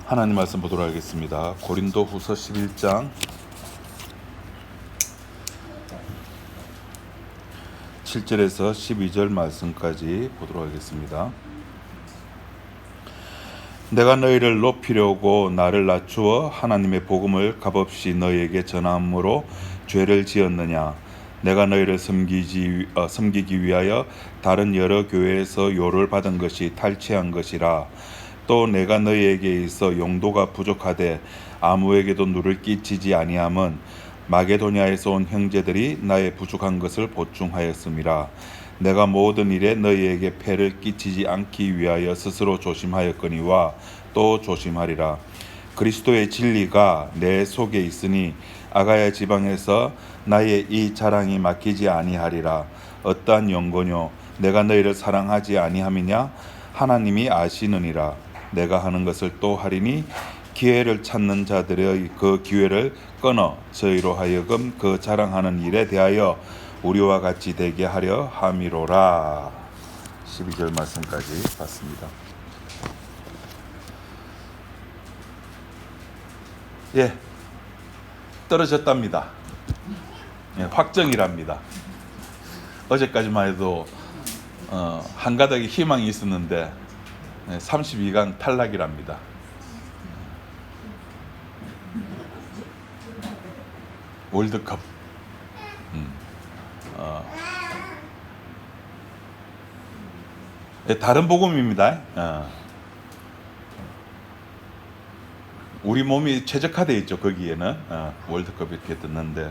하나님 말씀 보도록 하겠습니다. 고린도 후서 11장 7절에서 12절 말씀까지 보도록 하겠습니다. 내가 너희를 높이려고 나를 낮추어 하나님의 복음을 값없이 너희에게 전함으로 죄를 지었느냐? 내가 너희를 섬기기 위하여 다른 여러 교회에서 요를 받은 것이 탈취한 것이라. 또 내가 너희에게 있어 용도가 부족하되 아무에게도 누를 끼치지 아니함은 마게도냐에서 온 형제들이 나의 부족한 것을 보충하였음이라. 내가 모든 일에 너희에게 폐를 끼치지 않기 위하여 스스로 조심하였거니와 또 조심하리라. 그리스도의 진리가 내 속에 있으니 아가야 지방에서 나의 이 자랑이 막히지 아니하리라. 어떠한 연고뇨? 내가 너희를 사랑하지 아니함이냐? 하나님이 아시느니라. 내가 하는 것을 또 하리니 기회를 찾는 자들의 그 기회를 끊어 저희로 하여금 그 자랑하는 일에 대하여 우리와 같이 되게 하려 함이로라. 12절 말씀까지 봤습니다. 떨어졌답니다. 확정이랍니다. 어제까지만 해도 한 가닥의 희망이 있었는데 32강 탈락이랍니다. 월드컵. 다른 복음입니다. 우리 몸이 최적화되어 있죠. 거기에는 월드컵 이렇게 듣는데,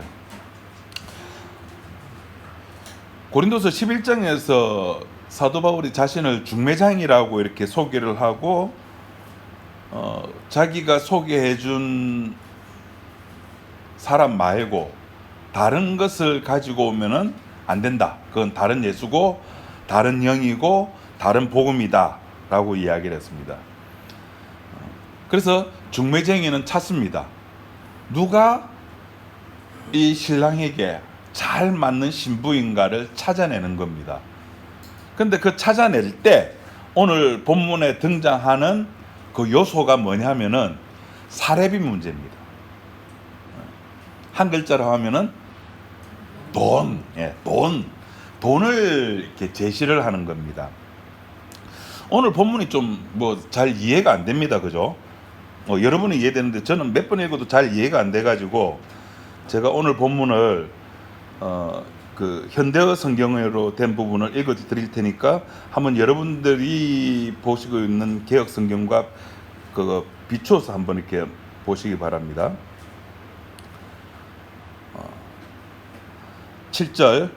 고린도서 11장에서 사도 바울이 자신을 중매장이라고 이렇게 소개를 하고 자기가 소개해준 사람 말고 다른 것을 가지고 오면은 안 된다. 그건 다른 예수고 다른 영이고 다른 복음이다 라고 이야기를 했습니다. 그래서 중매쟁이는 찾습니다. 누가 이 신랑에게 잘 맞는 신부인가를 찾아내는 겁니다. 근데 그 찾아낼 때 오늘 본문에 등장하는 그 요소가 뭐냐면은 사례비 문제입니다. 한 글자로 하면은 돈을 이렇게 제시를 하는 겁니다. 오늘 본문이 좀 잘 이해가 안 됩니다. 그죠? 여러분은 이해되는데 저는 몇 번 읽어도 잘 이해가 안 돼가지고 제가 오늘 본문을 그 현대어 성경으로 된 부분을 읽어 드릴 테니까 한번 여러분들이 보시고 있는 개역 성경과 그 비추어서 한번 이렇게 보시기 바랍니다. 7절,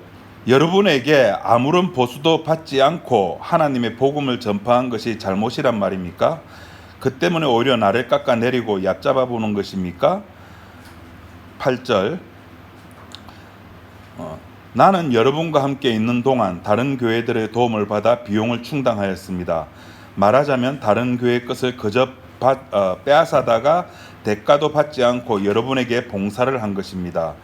여러분에게 아무런 보수도 받지 않고 하나님의 복음을 전파한 것이 잘못이란 말입니까? 그 때문에 오히려 나를 깎아내리고 얕잡아 보는 것입니까? 8절, 나는 여러분과 함께 있는 동안 다른 교회들의 도움을 받아 비용을 충당하였습니다. 말하자면 다른 교회 것을 그저 빼앗아다가 대가도 받지 않고 여러분에게 봉사를 한 것입니다.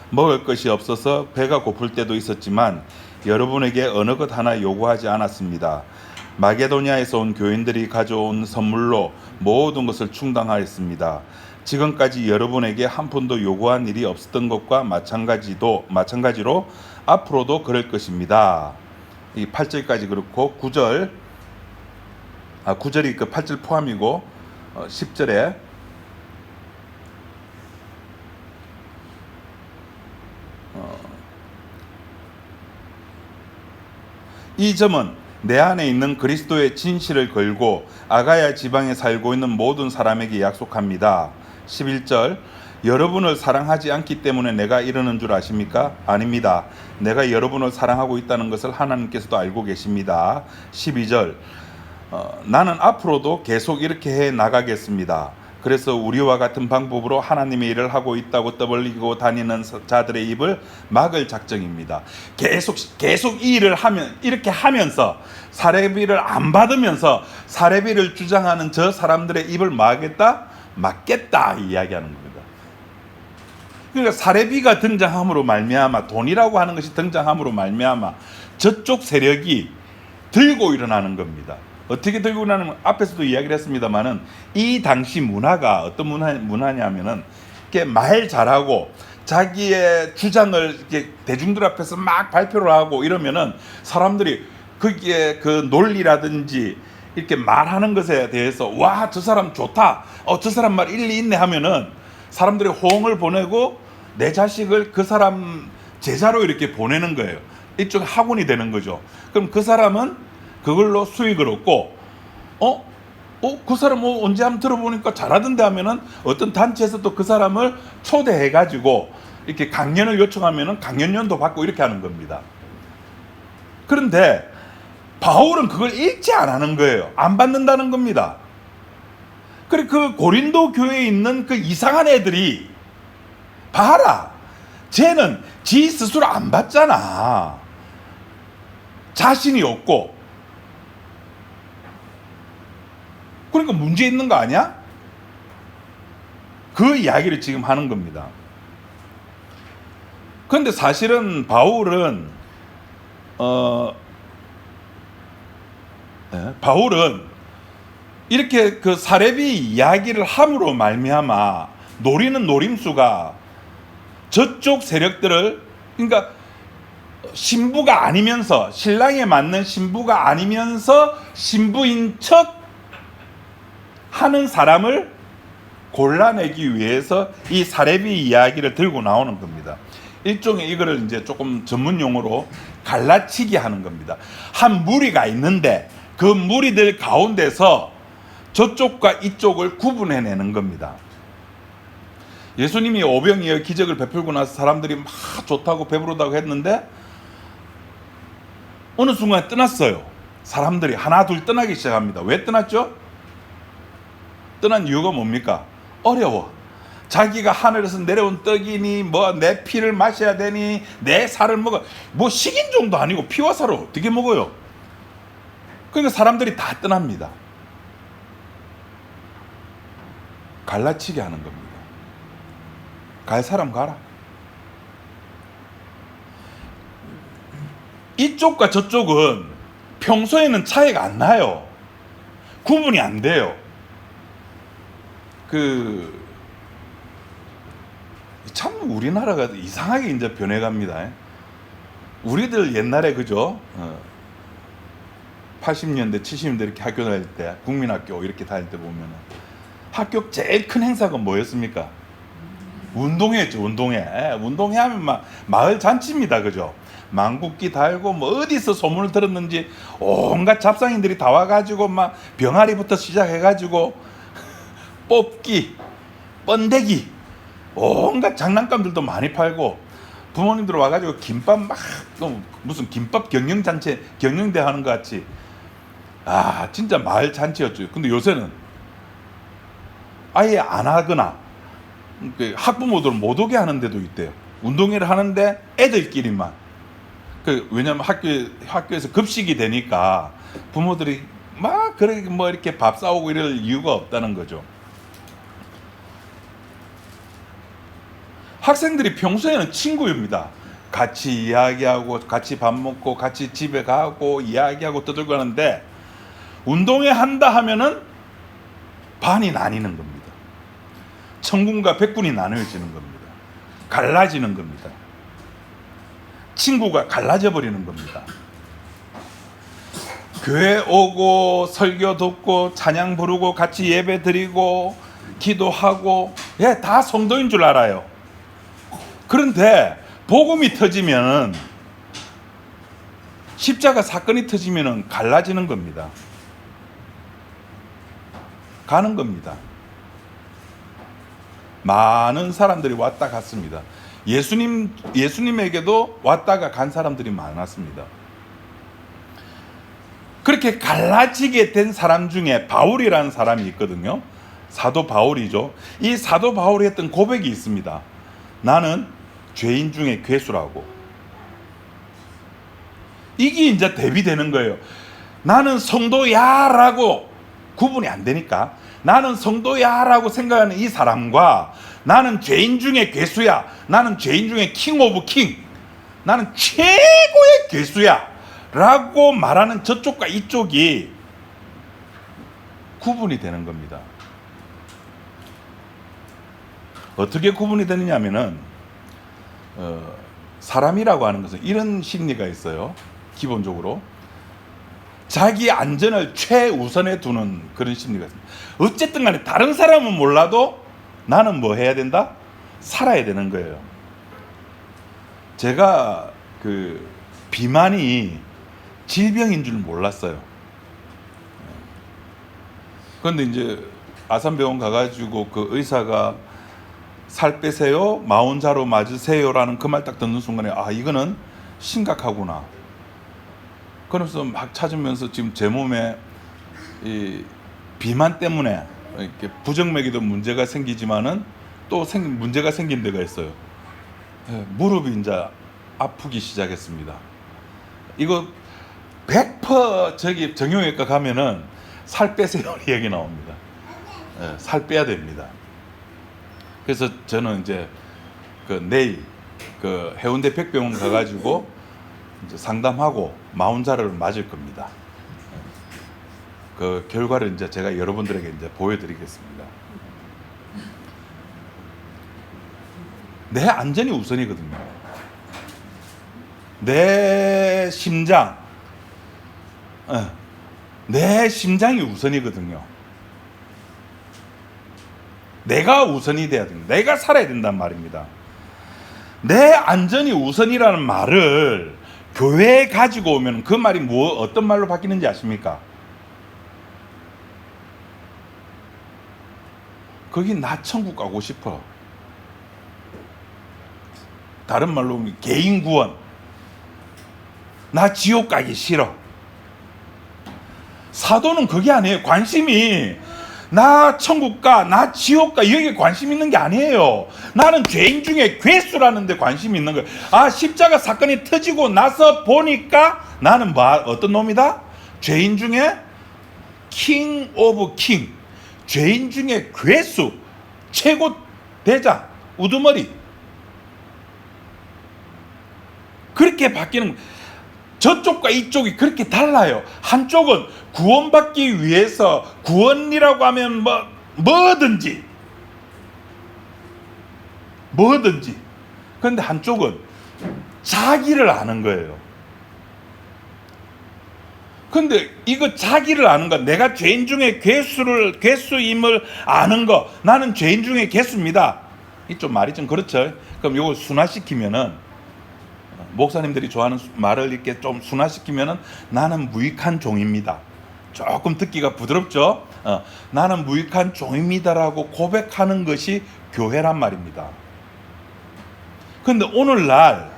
먹을 것이 없어서 배가 고플 때도 있었지만 여러분에게 어느 것 하나 요구하지 않았습니다. 마게도냐에서 온 교인들이 가져온 선물로 모든 것을 충당하였습니다. 지금까지 여러분에게 한 푼도 요구한 일이 없었던 것과 마찬가지로 앞으로도 그럴 것입니다. 이 8절까지 그렇고 9절이 그 8절 포함이고 10절에 이 점은 내 안에 있는 그리스도의 진실을 걸고 아가야 지방에 살고 있는 모든 사람에게 약속합니다. 11절, 여러분을 사랑하지 않기 때문에 내가 이러는 줄 아십니까? 아닙니다. 내가 여러분을 사랑하고 있다는 것을 하나님께서도 알고 계십니다. 12절, 나는 앞으로도 계속 이렇게 해 나가겠습니다. 그래서 우리와 같은 방법으로 하나님의 일을 하고 있다고 떠벌리고 다니는 자들의 입을 막을 작정입니다. 계속 이 일을 이렇게 하면서 사례비를 안 받으면서 사례비를 주장하는 저 사람들의 입을 막겠다 이야기하는 겁니다. 그러니까 사례비가 등장함으로 말미암아, 돈이라고 하는 것이 등장함으로 말미암아 저쪽 세력이 들고 일어나는 겁니다. 어떻게 들고 나는 앞에서도 이야기를 했습니다만은 이 당시 문화가 어떤 문화냐면은 이렇게 말 잘하고 자기의 주장을 이렇게 대중들 앞에서 막 발표를 하고 이러면은 사람들이 거기에 그 논리라든지 이렇게 말하는 것에 대해서 와, 저 사람 좋다, 저 사람 말 일리 있네 하면은 사람들이 호응을 보내고 내 자식을 그 사람 제자로 이렇게 보내는 거예요. 일종의 학원이 되는 거죠. 그럼 그 사람은 그걸로 수익을 얻고 그 사람 언제 한번 들어보니까 잘하던데 하면은 어떤 단체에서 또 그 사람을 초대해 가지고 이렇게 강연을 요청하면은 강연료도 받고 이렇게 하는 겁니다. 그런데 바울은 그걸 읽지 안 하는 거예요. 안 받는다는 겁니다. 그리고 그 고린도 교회에 있는 그 이상한 애들이 봐라, 쟤는 지 스스로 안 받잖아. 자신이 없고. 그러니까 문제 있는 거 아니야? 그 이야기를 지금 하는 겁니다. 그런데 사실은 바울은 이렇게 그 사레비 이야기를 함으로 말미암아 노리는 노림수가 저쪽 세력들을, 그러니까 신부가 아니면서, 신랑에 맞는 신부가 아니면서 신부인 척 하는 사람을 골라내기 위해서 이 사레비 이야기를 들고 나오는 겁니다. 일종의 이거를 이제 조금 전문 용어로 갈라치기 하는 겁니다. 한 무리가 있는데 그 무리들 가운데서 저쪽과 이쪽을 구분해내는 겁니다. 예수님이 오병이어 기적을 베풀고 나서 사람들이 막 좋다고 배부르다고 했는데 어느 순간 떠났어요. 사람들이 하나 둘 떠나기 시작합니다. 왜 떠났죠? 떠난 이유가 뭡니까? 어려워. 자기가 하늘에서 내려온 떡이니 뭐 내 피를 마셔야 되니 내 살을 먹어, 뭐 식인종도 아니고 피와 살을 어떻게 먹어요? 그러니까 사람들이 다 떠납니다. 갈라치기 하는 겁니다. 갈 사람 가라. 이쪽과 저쪽은 평소에는 차이가 안 나요. 구분이 안 돼요. 참 우리나라가 이상하게 이제 변해갑니다. 우리들 옛날에 그죠? 80년대, 70년대 이렇게 학교 다닐 때, 국민학교 이렇게 다닐 때 보면은 학교 제일 큰 행사가 뭐였습니까? 운동회였죠, 운동회. 운동회 하면 막 마을 잔치입니다, 그죠? 망국기 달고 뭐 어디서 소문을 들었는지 온갖 잡상인들이 다 와가지고 막 병아리부터 시작해가지고 뽑기, 번데기, 온갖 장난감들도 많이 팔고 부모님들 와가지고 김밥 막 무슨 김밥 경영잔치, 경영대 하는 것 같이 진짜 마을 잔치였죠. 근데 요새는 아예 안 하거나 학부모들 못 오게 하는 데도 있대요. 운동회를 하는데 애들끼리만. 왜냐면 학교에서 급식이 되니까 부모들이 막 뭐 이렇게 밥 싸오고 이럴 이유가 없다는 거죠. 학생들이 평소에는 친구입니다. 같이 이야기하고 같이 밥 먹고 같이 집에 가고 이야기하고 떠들고 하는데 운동회 한다 하면은 반이 나뉘는 겁니다. 천군과 백군이 나누어지는 겁니다. 갈라지는 겁니다. 친구가 갈라져 버리는 겁니다. 교회 오고 설교 듣고 찬양 부르고 같이 예배 드리고 기도하고 다 성도인 줄 알아요. 그런데 복음이 터지면, 십자가 사건이 터지면 갈라지는 겁니다. 가는 겁니다. 많은 사람들이 왔다 갔습니다. 예수님에게도 왔다가 간 사람들이 많았습니다. 그렇게 갈라지게 된 사람 중에 바울이라는 사람이 있거든요. 사도 바울이죠. 이 사도 바울이 했던 고백이 있습니다. 나는 죄인 중에 괴수라고. 이게 이제 대비되는 거예요. 나는 성도야 라고 구분이 안 되니까 나는 성도야 라고 생각하는 이 사람과 나는 죄인 중에 괴수야, 나는 죄인 중에 킹 오브 킹, 나는 최고의 괴수야 라고 말하는 저쪽과 이쪽이 구분이 되는 겁니다. 어떻게 구분이 되느냐면은 사람이라고 하는 것은 이런 심리가 있어요. 기본적으로 자기 안전을 최우선에 두는 그런 심리가 있습니다. 어쨌든 간에 다른 사람은 몰라도 나는 뭐 해야 된다? 살아야 되는 거예요. 제가 그 비만이 질병인 줄 몰랐어요. 그런데 이제 아산병원 가가지고 그 의사가 살 빼세요, 마흔자로 맞으세요라는 그 말 딱 듣는 순간에 아, 이거는 심각하구나. 그래서 막 찾으면서 지금 제 몸에 이 비만 때문에 이렇게 부정맥에도 문제가 생기지만은 또 문제가 생긴 데가 있어요. 무릎이 이제 아프기 시작했습니다. 이거 100% 저기 정형외과 가면은 살 빼세요 얘기 나옵니다. 살 빼야 됩니다. 그래서 저는 이제 그 내일 그 해운대 백병원 가가지고 이제 상담하고 마흔자를 맞을 겁니다. 그 결과를 이제 제가 여러분들에게 이제 보여드리겠습니다. 내 안전이 우선이거든요. 내 심장, 내 심장이 우선이거든요. 내가 우선이 돼야 됩니다. 내가 살아야 된단 말입니다. 내 안전이 우선이라는 말을 교회에 가지고 오면 그 말이 어떤 말로 바뀌는지 아십니까? 거기 나 천국 가고 싶어. 다른 말로 하면 개인 구원. 나 지옥 가기 싫어. 사도는 그게 아니에요. 관심이 나 천국 가, 나 지옥 가 여기에 관심 있는 게 아니에요. 나는 죄인 중에 괴수라는 데 관심이 있는 거예요. 아, 십자가 사건이 터지고 나서 보니까 나는 어떤 놈이다? 죄인 중에 킹 오브 킹, 죄인 중에 괴수, 최고 대장, 우두머리. 그렇게 바뀌는 거예요. 저쪽과 이쪽이 그렇게 달라요. 한쪽은 구원받기 위해서 구원이라고 하면 뭐든지 그런데 한쪽은 자기를 아는 거예요. 근데 이거 자기를 아는 거, 내가 죄인 중에 괴수임을 아는 거, 나는 죄인 중에 괴수입니다. 이 좀 말이 좀 그렇죠. 그럼 이거 순화시키면은, 목사님들이 좋아하는 말을 이렇게 좀 순화시키면은, 나는 무익한 종입니다. 조금 듣기가 부드럽죠. 나는 무익한 종입니다라고 고백하는 것이 교회란 말입니다. 근데 오늘날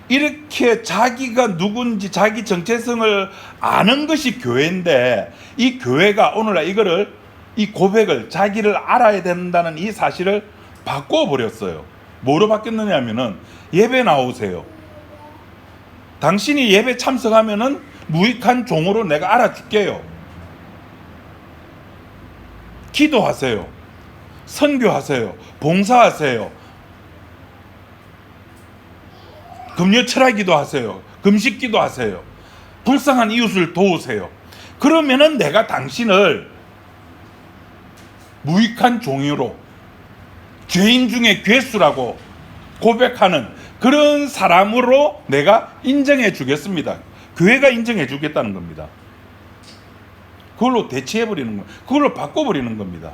이렇게 자기가 누군지 자기 정체성을 아는 것이 교회인데, 이 교회가 오늘날 이 고백을, 자기를 알아야 된다는 이 사실을 바꿔버렸어요. 뭐로 바뀌었느냐 하면은, 예배 나오세요. 당신이 예배 참석하면은 무익한 종으로 내가 알아줄게요. 기도하세요. 선교하세요. 봉사하세요. 금요 철학기도 하세요. 금식기도 하세요. 불쌍한 이웃을 도우세요. 그러면은 내가 당신을 무익한 종으로, 죄인 중에 괴수라고 고백하는 그런 사람으로 내가 인정해 주겠습니다. 교회가 인정해 주겠다는 겁니다. 그걸로 대체해버리는 거예요. 그걸로 바꿔버리는 겁니다.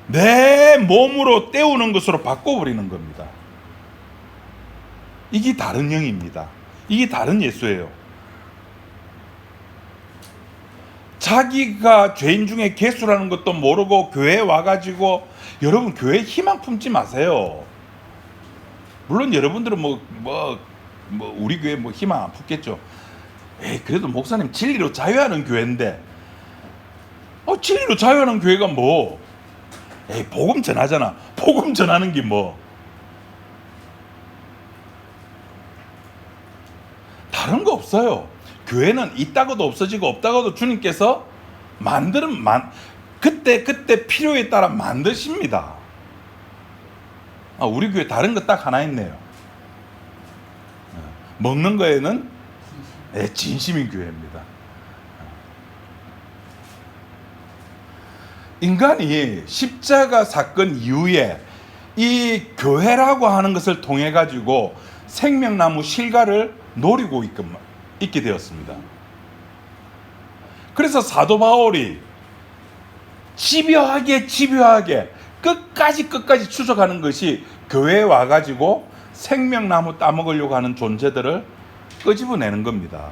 내 몸으로 때우는 것으로 바꿔버리는 겁니다. 이게 다른 영입니다. 이게 다른 예수예요. 자기가 죄인 중에 괴수라는 것도 모르고 교회에 와가지고, 여러분 교회에 희망 품지 마세요. 물론 여러분들은 우리 교회 희망 안 품겠죠. 그래도 목사님 진리로 자유하는 교회인데, 진리로 자유하는 교회가 복음 전하잖아. 복음 전하는 게 다른 거 없어요. 교회는 있다가도 없어지고 없다가도 주님께서 그때 필요에 따라 만드십니다. 우리 교회 다른 거 딱 하나 있네요. 먹는 거에는 진심인 교회입니다. 인간이 십자가 사건 이후에 이 교회라고 하는 것을 통해 가지고 생명나무 실과를 노리고 있게 되었습니다. 그래서 사도 바울이 집요하게 끝까지 추적하는 것이 교회에 와가지고 생명나무 따먹으려고 하는 존재들을 끄집어내는 겁니다.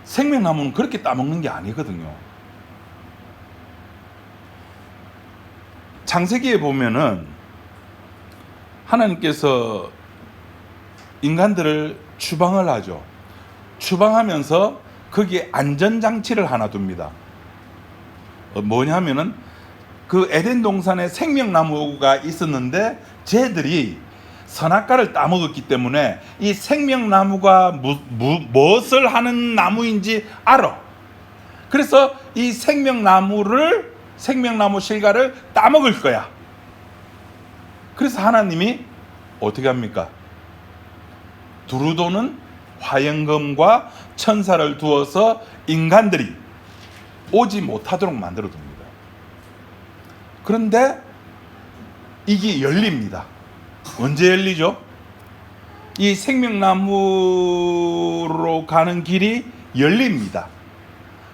생명나무는 그렇게 따먹는 게 아니거든요. 창세기에 보면은 하나님께서 인간들을 추방을 하죠. 추방하면서 거기에 안전장치를 하나 둡니다. 뭐냐면은 그 에덴 동산에 생명나무가 있었는데 쟤들이 선악과를 따먹었기 때문에 이 생명나무가 무엇을 하는 나무인지 알아. 그래서 이 생명나무 실과를 따먹을 거야. 그래서 하나님이 어떻게 합니까? 두루도는 화영검과 천사를 두어서 인간들이 오지 못하도록 만들어 둡니다. 그런데 이게 열립니다. 언제 열리죠? 이 생명나무로 가는 길이 열립니다.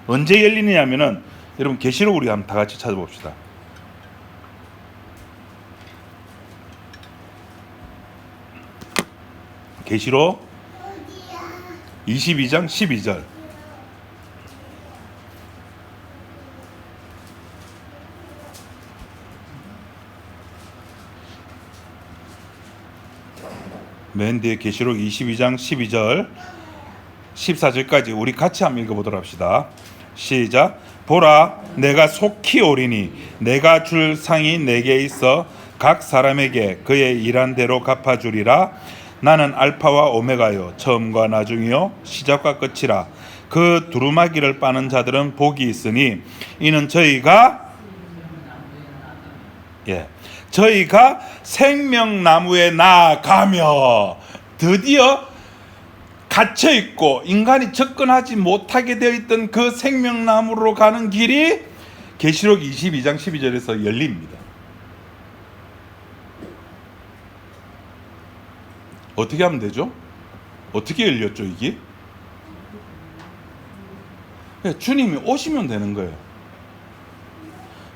언제 열리느냐면은 여러분 계시록 우리 한번 다 같이 찾아봅시다. 계시록 22장 12절. 맨 뒤에 계시록 22장 12절 14절까지 우리 같이 한번 읽어보도록 합시다. 시작. 보라, 내가 속히 오리니 내가 줄 상이 내게 있어 각 사람에게 그의 일한 대로 갚아주리라. 나는 알파와 오메가요, 처음과 나중이요, 시작과 끝이라. 그 두루마기를 빠는 자들은 복이 있으니 이는 저희가 생명나무에 나아가며 드디어 갇혀있고 인간이 접근하지 못하게 되어 있던 그 생명나무로 가는 길이 계시록 22장 12절에서 열립니다. 어떻게 하면 되죠? 어떻게 열렸죠 이게? 주님이 오시면 되는 거예요.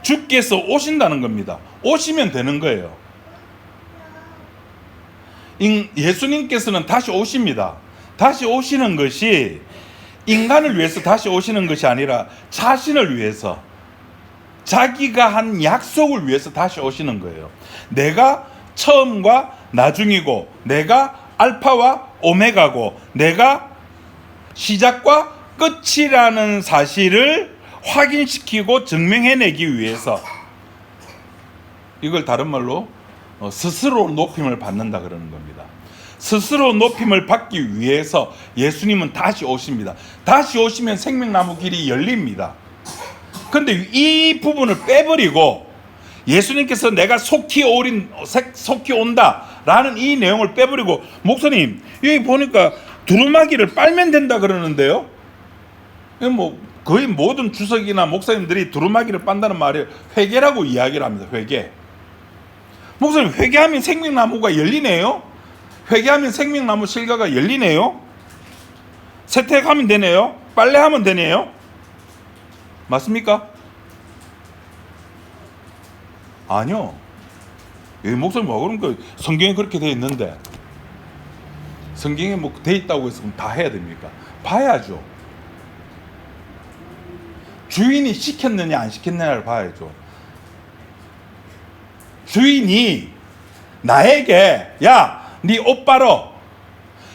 주께서 오신다는 겁니다. 오시면 되는 거예요. 예수님께서는 다시 오십니다. 다시 오시는 것이 인간을 위해서 다시 오시는 것이 아니라 자신을 위해서, 자기가 한 약속을 위해서 다시 오시는 거예요. 내가 처음과 나중이고, 내가 알파와 오메가고, 내가 시작과 끝이라는 사실을 확인시키고 증명해내기 위해서, 이걸 다른 말로 스스로 높임을 받는다 그러는 겁니다. 스스로 높임을 받기 위해서 예수님은 다시 오십니다. 다시 오시면 생명나무 길이 열립니다. 그런데 이 부분을 빼버리고 예수님께서 내가 속히 온다 라는 이 내용을 빼버리고, 목사님 여기 보니까 두루마기를 빨면 된다 그러는데요, 뭐 거의 모든 주석이나 목사님들이 두루마기를 빤다는 말이 회개라고 이야기를 합니다. 회개. 목사님, 회개하면 생명나무가 열리네요? 회개하면 생명나무 실과가 열리네요? 세탁하면 되네요? 빨래하면 되네요? 맞습니까? 아니요. 목사님 뭐 그러니까 성경에 그렇게 되어 있는데, 성경에 뭐 되어 있다고 해서 다 해야 됩니까? 봐야죠. 주인이 시켰느냐 안 시켰느냐를 봐야죠. 주인이 나에게 야, 네 옷 빨어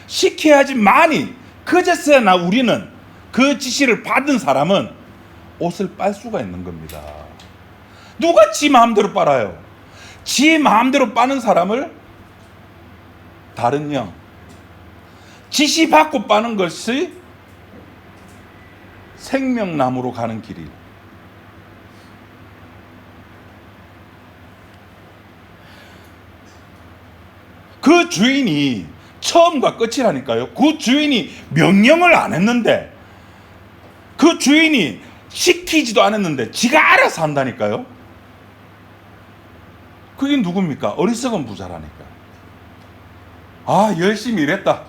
시켜야지만이 그제서야 우리는 그 지시를 받은 사람은 옷을 빨 수가 있는 겁니다. 누가 지 마음대로 빨아요? 지 마음대로 빠는 사람을 다른 영, 지시받고 빠는 것이 생명나무로 가는 길이. 그 주인이 처음과 끝이라니까요. 그 주인이 명령을 안 했는데, 그 주인이 시키지도 않았는데 지가 알아서 한다니까요. 그게 누굽니까? 어리석은 부자라니까. 아, 열심히 일했다.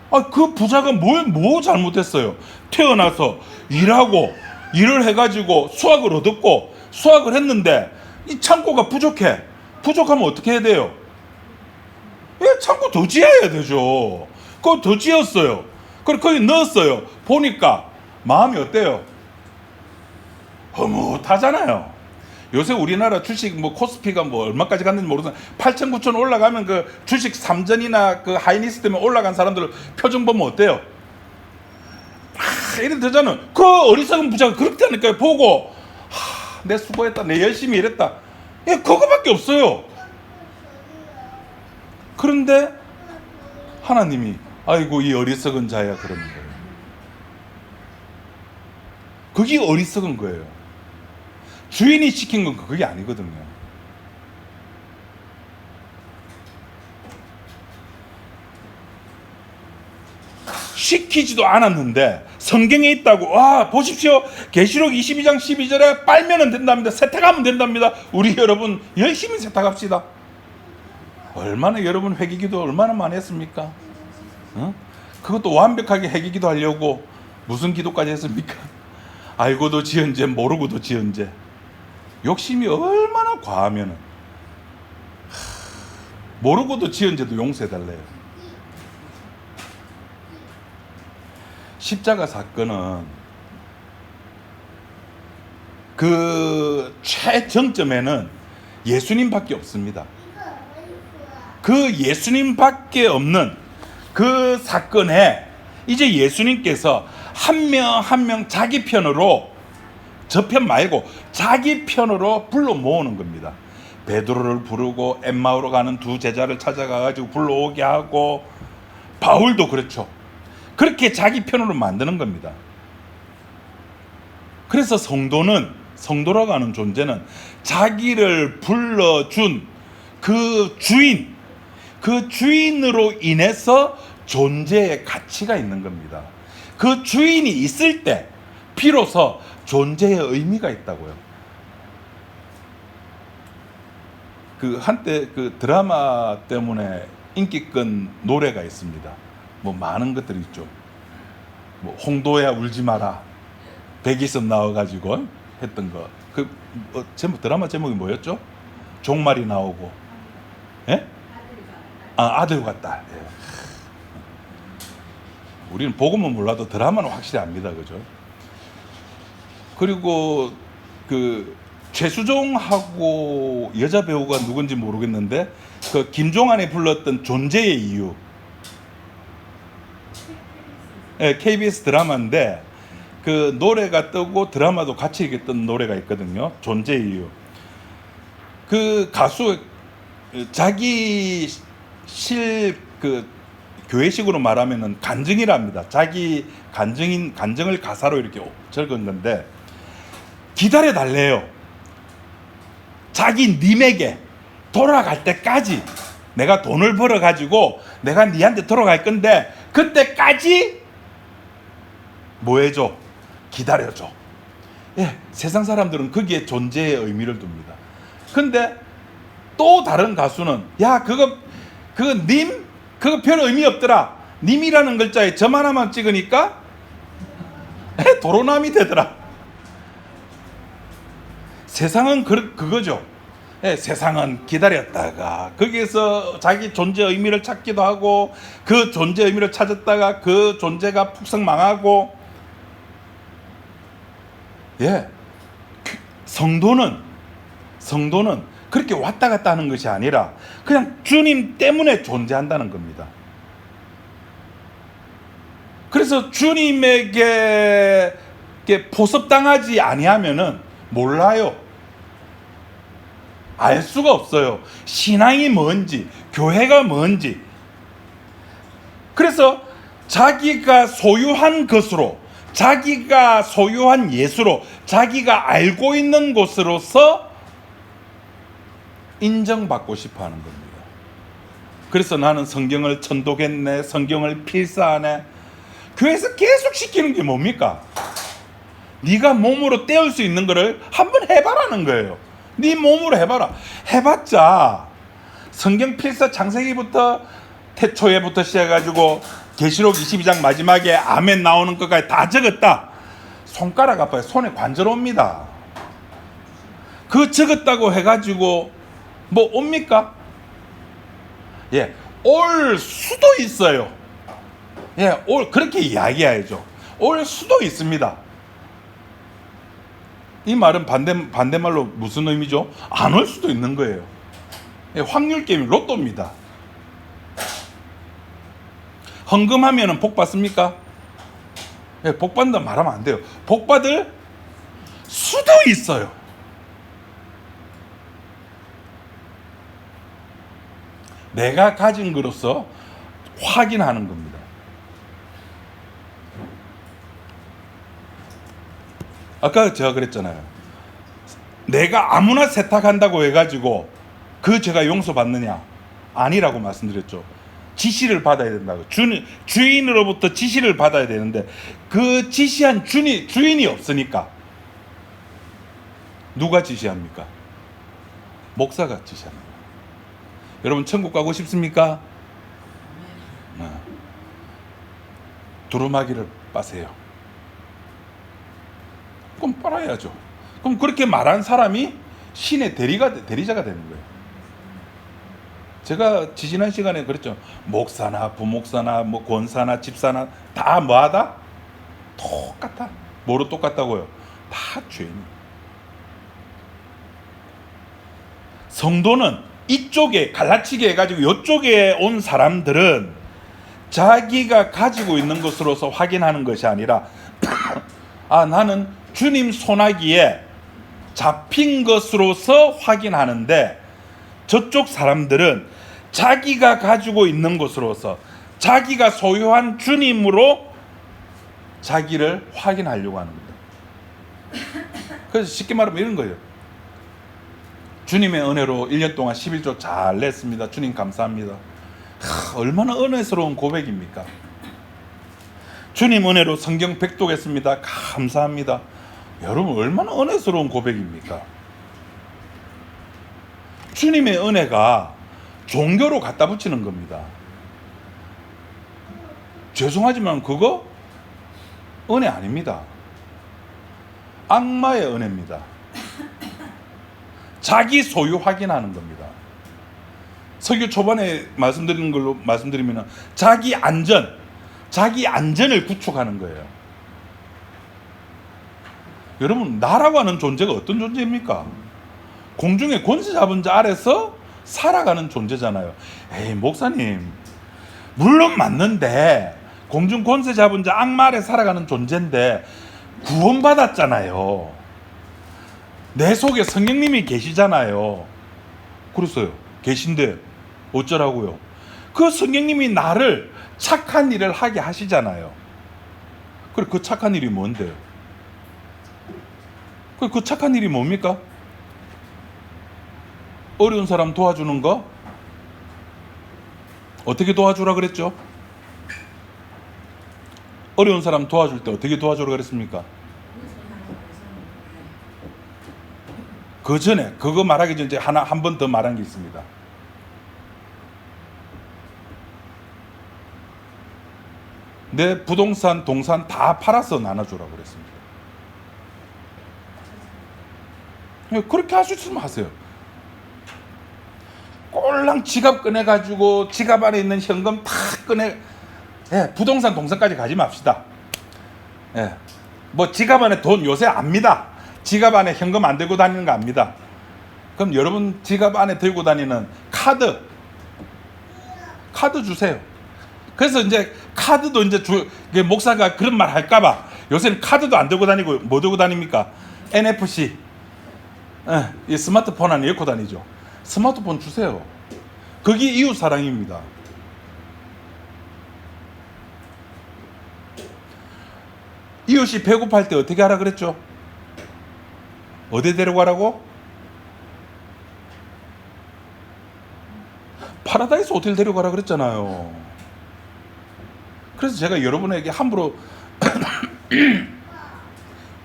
아, 그 부자가 뭐 잘못했어요? 태어나서 일하고 일을 해가지고 수확을 얻었고 수확을 했는데 이 창고가 부족해. 부족하면 어떻게 해야 돼요? 예, 창고 더 지어야 되죠. 그거 더 지었어요. 그리고 거기 넣었어요. 보니까 마음이 어때요? 허무하잖아요. 요새 우리나라 주식 뭐 코스피가 뭐 얼마까지 갔는지 모르겠어요. 8천 9천 올라가면 그 주식 3전이나 그 하이닉스 때문에 올라간 사람들 표정 보면 어때요? 이래 되잖아요. 그 어리석은 부자가 그렇다니까요. 보고 내 수고했다, 내 열심히 일했다. 예, 그거밖에 없어요. 그런데 하나님이 아이고 이 어리석은 자야 그러는 거예요. 그게 어리석은 거예요. 주인이 시킨 건 그게 아니거든요. 시키지도 않았는데 성경에 있다고. 와, 보십시오. 계시록 22장 12절에 빨면은 된답니다. 세탁하면 된답니다. 우리 여러분 열심히 세탁합시다. 얼마나 여러분 회개기도 얼마나 많이 했습니까? 어? 그것도 완벽하게 회개기도 하려고 무슨 기도까지 했습니까? 알고도 지은 죄, 모르고도 지은 죄. 욕심이 얼마나 과하면은 모르고도 지은 죄도 용서해달래요. 십자가 사건은 그 최정점에는 예수님밖에 없습니다. 그 예수님밖에 없는 그 사건에 이제 예수님께서 한 명 한 명 자기 편으로, 저 편 말고 자기 편으로 불러 모으는 겁니다. 베드로를 부르고 엠마오로 가는 두 제자를 찾아가가지고 불러오게 하고, 바울도 그렇죠. 그렇게 자기 편으로 만드는 겁니다. 그래서 성도라고 하는 존재는 자기를 불러준 그 주인으로 인해서 존재의 가치가 있는 겁니다. 그 주인이 있을 때 비로소 존재의 의미가 있다고요. 그 한때 그 드라마 때문에 인기 끈 노래가 있습니다. 뭐 많은 것들이 있죠. 뭐 홍도야 울지 마라, 백이섭 나와가지고 했던 거. 그 제목, 드라마 제목이 뭐였죠? 종말이 나오고, 예? 아들과 딸. 예. 우리는 복음은 몰라도 드라마는 확실히 압니다, 그죠? 그리고 그 최수종하고 여자 배우가 누군지 모르겠는데 그 김종환이 불렀던 존재의 이유. 네, KBS 드라마인데 그 노래가 뜨고 드라마도 같이 있던 노래가 있거든요. 존재의 이유. 그 가수 자기 그 교회식으로 말하면은 간증이랍니다. 자기 간증을 가사로 이렇게 적은 건데, 기다려 달래요. 자기 님에게 돌아갈 때까지 내가 돈을 벌어 가지고 내가 니한테 돌아갈 건데 그때까지 뭐 해줘? 기다려줘. 예, 세상 사람들은 거기에 존재의 의미를 둡니다. 근데 또 다른 가수는 야 그거 님 그거 별 의미 없더라. 님이라는 글자에 점 하나만 찍으니까 도로남이 되더라. 세상은 그거죠. 예, 세상은 기다렸다가 거기에서 자기 존재 의미를 찾기도 하고, 그 존재 의미를 찾았다가 그 존재가 푹성 망하고. 예, 성도는 그렇게 왔다 갔다 하는 것이 아니라 그냥 주님 때문에 존재한다는 겁니다. 그래서 주님에게 포섭당하지 아니하면은 몰라요. 알 수가 없어요. 신앙이 뭔지, 교회가 뭔지. 그래서 자기가 소유한 것으로, 자기가 소유한 예수로, 자기가 알고 있는 곳으로서 인정받고 싶어 하는 겁니다. 그래서 나는 성경을 천독했네, 성경을 필사하네. 교회에서 계속 시키는 게 뭡니까? 네가 몸으로 떼울 수 있는 거를 한번 해봐라는 거예요. 네 몸으로 해봐라. 해봤자 성경 필사 창세기부터 태초에부터 시작해가지고 계시록 22장 마지막에 아멘 나오는 것까지 다 적었다. 손가락 아파요. 손에 관절 옵니다. 그 적었다고 해가지고 뭐 옵니까? 예, 올 수도 있어요. 예, 그렇게 이야기해야죠. 올 수도 있습니다. 이 말은 반대말로 무슨 의미죠? 안 올 수도 있는 거예요. 예, 확률 게임 로또입니다. 헌금하면 복 받습니까? 예, 복 받는다 말하면 안 돼요. 복 받을 수도 있어요. 내가 가진 것으로서 확인하는 겁니다. 아까 제가 그랬잖아요. 내가 아무나 세탁한다고 해가지고 그 죄가 용서받느냐? 아니라고 말씀드렸죠. 지시를 받아야 된다고. 주인으로부터 지시를 받아야 되는데 그 지시한 주인이 없으니까 누가 지시합니까? 목사가 지시합니다. 여러분 천국 가고 싶습니까? 네. 두루마기를 빠세요. 그럼 빨아야죠. 그럼 그렇게 말한 사람이 신의 대리자가 되는 거예요. 제가 지지난 시간에 그랬죠. 목사나 부목사나 뭐 권사나 집사나 다 뭐하다? 똑같아. 뭐로 똑같다고요? 다 죄인. 성도는 이쪽에 갈라치게 해가지고 이쪽에 온 사람들은 자기가 가지고 있는 것으로서 확인하는 것이 아니라 아, 나는 주님 손아귀에 잡힌 것으로서 확인하는데 저쪽 사람들은 자기가 가지고 있는 것으로서 자기가 소유한 주님으로 자기를 확인하려고 하는 겁니다. 그래서 쉽게 말하면 이런 거예요. 주님의 은혜로 1년 동안 11조 잘 냈습니다. 주님 감사합니다. 얼마나 은혜스러운 고백입니까? 주님 은혜로 성경 100독 했습니다. 감사합니다. 여러분 얼마나 은혜스러운 고백입니까? 주님의 은혜가 종교로 갖다 붙이는 겁니다. 죄송하지만 그거 은혜 아닙니다. 악마의 은혜입니다. 자기 소유 확인하는 겁니다. 설교 초반에 말씀드리는 걸로 말씀드리면 자기 안전을 구축하는 거예요. 여러분 나라고 하는 존재가 어떤 존재입니까? 공중에 권세 잡은 자 아래서 살아가는 존재잖아요. 에이 목사님 물론 맞는데 공중 권세 잡은 자 악마 아래 살아가는 존재인데 구원받았잖아요. 내 속에 성령님이 계시잖아요. 그랬어요. 계신데 어쩌라고요? 그 성령님이 나를 착한 일을 하게 하시잖아요. 그래 그 착한 일이 뭔데요? 그 착한 일이 뭡니까? 어려운 사람 도와주는 거? 어떻게 도와주라 그랬죠? 어려운 사람 도와줄 때 어떻게 도와주라 그랬습니까? 그 전에 그거 말하기 전에 한 번 더 말한 게 있습니다. 내 부동산, 동산 다 팔아서 나눠주라고 그랬습니다. 그렇게 할 수 있으면 하세요. 꼴랑 지갑 꺼내가지고 지갑 안에 있는 현금 다 부동산, 동산까지 가지 맙시다. 뭐 지갑 안에 돈 요새 압니다. 지갑 안에 현금 안 들고 다니는 거 압니다. 그럼 여러분 지갑 안에 들고 다니는 카드 주세요. 그래서 이제 카드도 이제 목사가 그런 말 할까봐 요새는 카드도 안 들고 다니고 뭐 들고 다닙니까? NFC. 이 스마트폰 안에 넣고 다니죠. 스마트폰 주세요. 그게 이웃 사랑입니다. 이웃이 배고플 때 어떻게 하라 그랬죠? 어디 데려가라고? 파라다이스 호텔 데려가라 그랬잖아요. 그래서 제가 여러분에게 함부로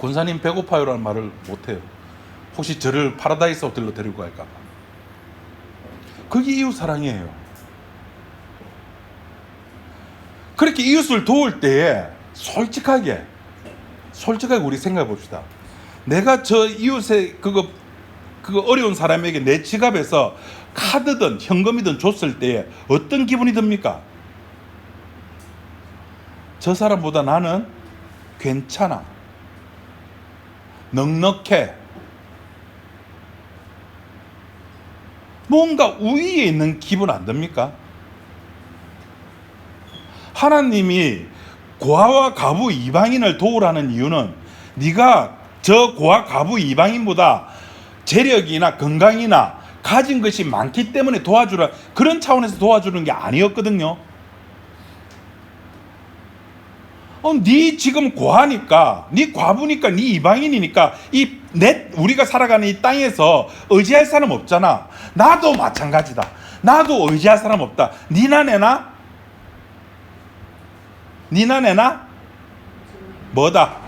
권사님 배고파요라는 말을 못해요. 혹시 저를 파라다이스 호텔로 데리고 갈까 봐. 그게 이웃 사랑이에요. 그렇게 이웃을 도울 때에 솔직하게 우리 생각해 봅시다. 내가 저 이웃의 그거 어려운 사람에게 내 지갑에서 카드든 현금이든 줬을 때에 어떤 기분이 듭니까? 저 사람보다 나는 괜찮아, 넉넉해, 뭔가 우위에 있는 기분 안 듭니까? 하나님이 고아와 과부 이방인을 도우라는 이유는 네가 저 고아 과부 이방인보다 재력이나 건강이나 가진 것이 많기 때문에 도와주라, 그런 차원에서 도와주는 게 아니었거든요. 네 지금 고아니까, 네 과부니까, 네 이방인이니까 우리가 살아가는 이 땅에서 의지할 사람 없잖아. 나도 마찬가지다. 나도 의지할 사람 없다. 니나 내나? 니나 내나? 뭐다?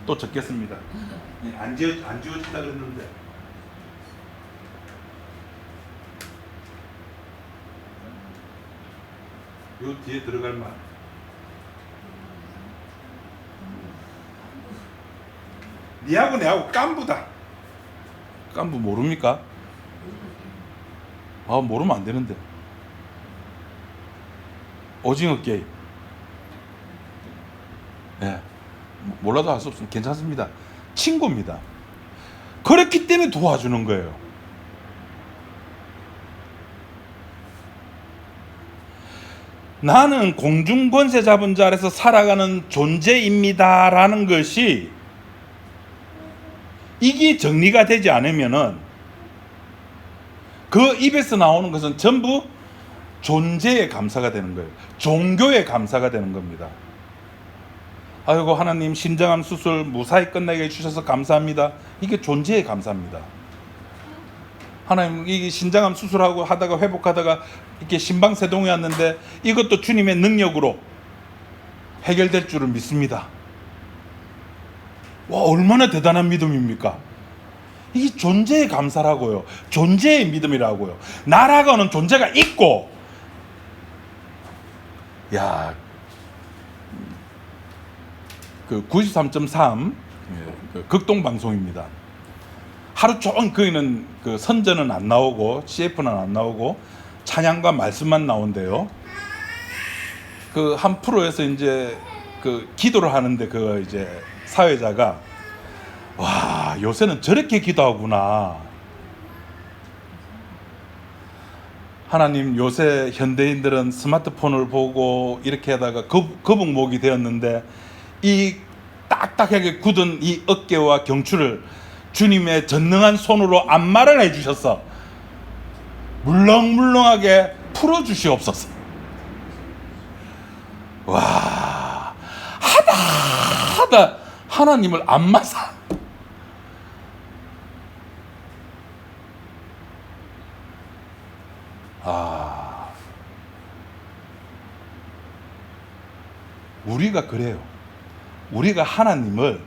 또 적겠습니다. 안 지워진다 그랬는데. 요 뒤에 들어갈 말. 니하고 내하고 깐부다. 깐부 모릅니까? 모르면 안 되는데. 오징어 게임. 예. 몰라도 할 수 없습니다. 괜찮습니다. 친구입니다. 그렇기 때문에 도와주는 거예요. 나는 공중권세 잡은 자 아래서 살아가는 존재입니다 라는 것이, 이게 정리가 되지 않으면은 그 입에서 나오는 것은 전부 존재의 감사가 되는 거예요. 종교의 감사가 되는 겁니다. 아이고 하나님 신장암 수술 무사히 끝나게 해주셔서 감사합니다. 이게 존재의 감사입니다. 하나님 이게 신장암 수술하고 하다가 회복하다가 이렇게 심방세동이 왔는데 이것도 주님의 능력으로 해결될 줄을 믿습니다. 와, 얼마나 대단한 믿음입니까? 이게 존재의 감사라고요. 존재의 믿음이라고요. 나라고는 존재가 있고, 야, 그 93.3 극동 방송입니다. 하루 종일 거기는 그 선전은 안 나오고 CF는 안 나오고 찬양과 말씀만 나온대요. 그 한 프로에서 이제 그 기도를 하는데 그 이제 사회자가, 와, 요새는 저렇게 기도하구나. 하나님 요새 현대인들은 스마트폰을 보고 이렇게 하다가 거북목이 되었는데 이 딱딱하게 굳은 이 어깨와 경추를 주님의 전능한 손으로 안마를 해주셔서 물렁물렁하게 풀어주시옵소서. 와, 하다 하나님을 안마사. 우리가 그래요. 우리가 하나님을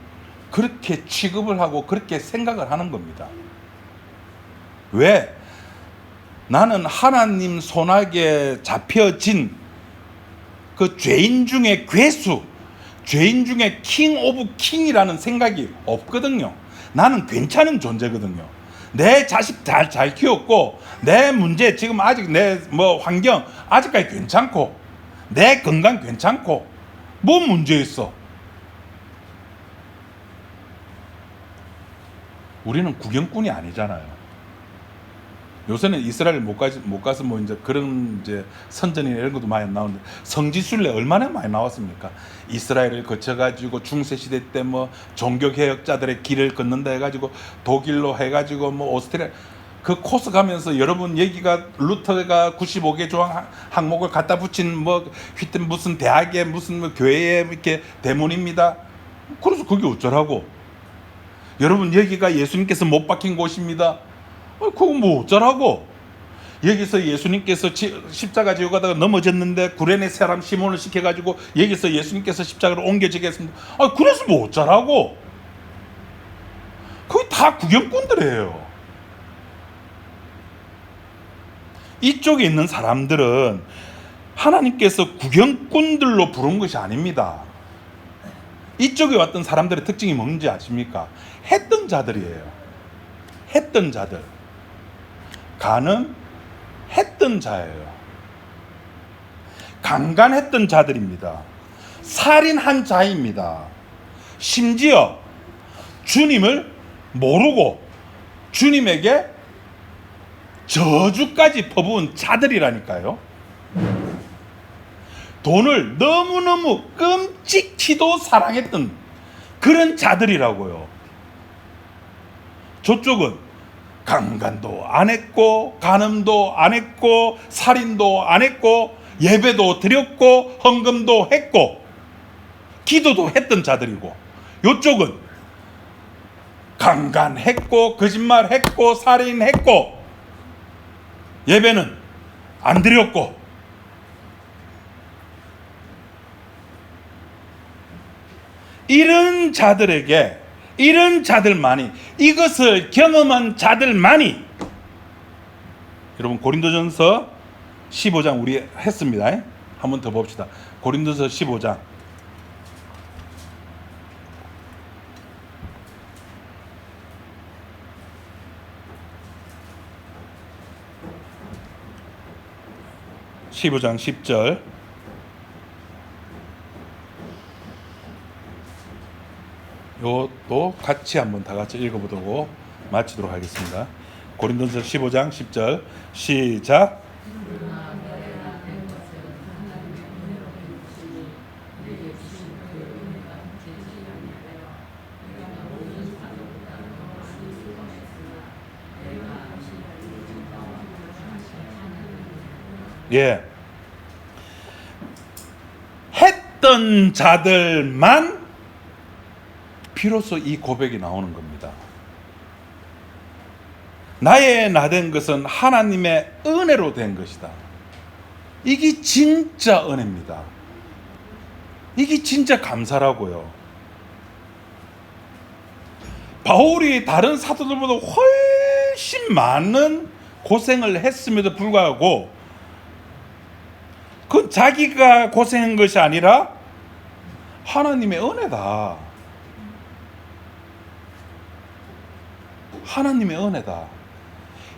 그렇게 취급을 하고 그렇게 생각을 하는 겁니다. 왜? 나는 하나님 손아귀에 잡혀진 그 죄인 중에 괴수, 죄인 중에 킹 오브 킹이라는 생각이 없거든요. 나는 괜찮은 존재거든요. 내 자식 잘 키웠고, 내 문제 지금 아직 내 환경 아직까지 괜찮고, 내 건강 괜찮고, 뭐 문제 있어? 우리는 구경꾼이 아니잖아요. 요새는 이스라엘 못 가서 뭐 이제 그런 이제 선전이나 이런 것도 많이 나오는데, 성지순례 얼마나 많이 나왔습니까? 이스라엘을 거쳐가지고 중세시대 때 뭐 종교개혁자들의 길을 걷는다 해가지고 독일로 해가지고 뭐 오스트리아 그 코스 가면서 여러분 여기가 루터가 95개 조항 항목을 갖다 붙인 뭐 휘튼 무슨 대학에 무슨 뭐 교회에 이렇게 대문입니다. 그래서 그게 어쩌라고? 여러분 여기가 예수님께서 못 박힌 곳입니다. 그거 뭐 어쩌라고? 여기서 예수님께서 십자가 지고 가다가 넘어졌는데 구레네 사람 시몬을 시켜가지고 여기서 예수님께서 십자가를 옮겨지겠습니다. 그래서 뭐 어쩌라고? 거의 다 구경꾼들이에요. 이쪽에 있는 사람들은 하나님께서 구경꾼들로 부른 것이 아닙니다. 이쪽에 왔던 사람들의 특징이 뭔지 아십니까? 했던 자들이에요. 했던 자들. 가늠했던 자예요. 강간했던 자들입니다. 살인한 자입니다. 심지어 주님을 모르고 주님에게 저주까지 퍼부은 자들이라니까요. 돈을 너무너무 끔찍히도 사랑했던 그런 자들이라고요. 저쪽은 강간도 안 했고 간음도 안 했고 살인도 안 했고 예배도 드렸고 헌금도 했고 기도도 했던 자들이고, 이쪽은 강간했고 거짓말했고 살인했고 예배는 안 드렸고, 이런 자들에게, 이런 자들만이, 이것을 경험한 자들만이, 여러분 고린도전서 15장 우리 했습니다. 한번 더 봅시다. 고린도서 15장 15장 10절. 요것도 같이 한번 다 같이 읽어보도록 마치도록 하겠습니다. 고린도서 15장 10절 시작. 예. 했던 자들만 비로소 이 고백이 나오는 겁니다. 나의 나된 것은 하나님의 은혜로 된 것이다. 이게 진짜 은혜입니다. 이게 진짜 감사라고요. 바울이 다른 사도들보다 훨씬 많은 고생을 했음에도 불구하고 그건 자기가 고생한 것이 아니라 하나님의 은혜다. 하나님의 은혜다.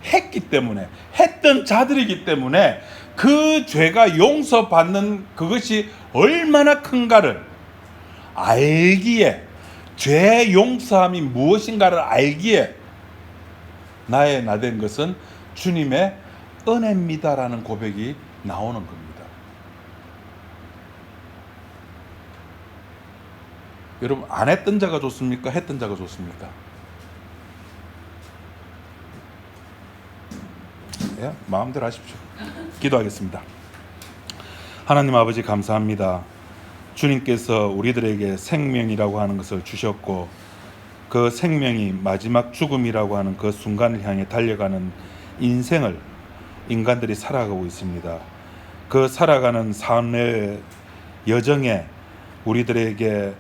했기 때문에, 했던 자들이기 때문에 그 죄가 용서받는 그것이 얼마나 큰가를 알기에, 죄 용서함이 무엇인가를 알기에 나의 나된 것은 주님의 은혜입니다라는 고백이 나오는 겁니다. 여러분, 안 했던 자가 좋습니까? 했던 자가 좋습니까? 예? 마음대로 하십시오. 기도하겠습니다. 하나님 아버지 감사합니다. 주님께서 우리들에게 생명이라고 하는 것을 주셨고 그 생명이 마지막 죽음이라고 하는 그 순간을 향해 달려가는 인생을 인간들이 살아가고 있습니다. 그 살아가는 삶의 여정에 우리들에게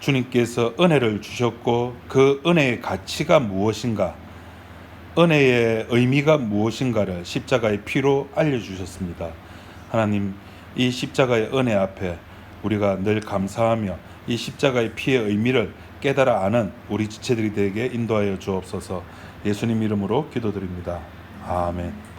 주님께서 은혜를 주셨고 그 은혜의 가치가 무엇인가, 은혜의 의미가 무엇인가를 십자가의 피로 알려주셨습니다. 하나님, 이 십자가의 은혜 앞에 우리가 늘 감사하며 이 십자가의 피의 의미를 깨달아 아는 우리 지체들이 되게 인도하여 주옵소서. 예수님 이름으로 기도드립니다. 아멘.